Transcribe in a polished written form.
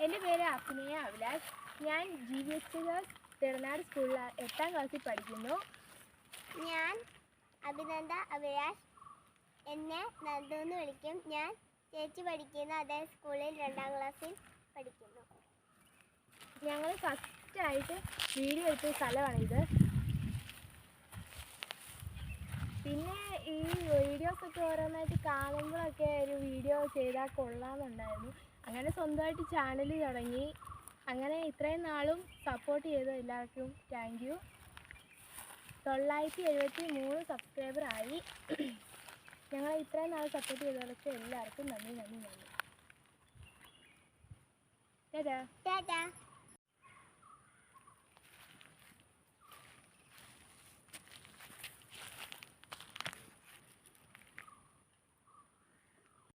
എൻ്റെ പേര് അഭിനയ അഭിലാഷ്. ഞാൻ GVH ഗേൾസ് തിരുനാട് സ്കൂളിൽ 8ാം ക്ലാസ്സിൽ പഠിക്കുന്നു. ഞാൻ അഭിനന്ദ അഭിലാഷ്. എന്നെ നന്ദു എന്ന് വിളിക്കും. ഞാൻ ചേച്ചി പഠിക്കുന്ന അതേ സ്കൂളിൽ 2ാം ക്ലാസ്സിൽ പഠിക്കുന്നു. ഞങ്ങൾ ഫസ്റ്റായിട്ട് വീഡിയോ എടുത്ത സ്ഥലമാണിത്. പിന്നെ ഈ വീഡിയോസൊക്കെ ഓരോന്നായിട്ട് കാണുമ്പോഴൊക്കെ ഒരു വീഡിയോ ചെയ്താൽ കൊള്ളാമെന്നുണ്ടായിരുന്നു. അങ്ങനെ സ്വന്തമായിട്ട് ചാനൽ തുടങ്ങി. അങ്ങനെ ഇത്രയും നാളും സപ്പോർട്ട് ചെയ്ത എല്ലാവർക്കും താങ്ക് യു. 973 സബ്സ്ക്രൈബറായി. ഞങ്ങളെ ഇത്രയും നാൾ സപ്പോർട്ട് ചെയ്തവർക്ക് എല്ലാവർക്കും നന്ദി. ടാറ്റാ.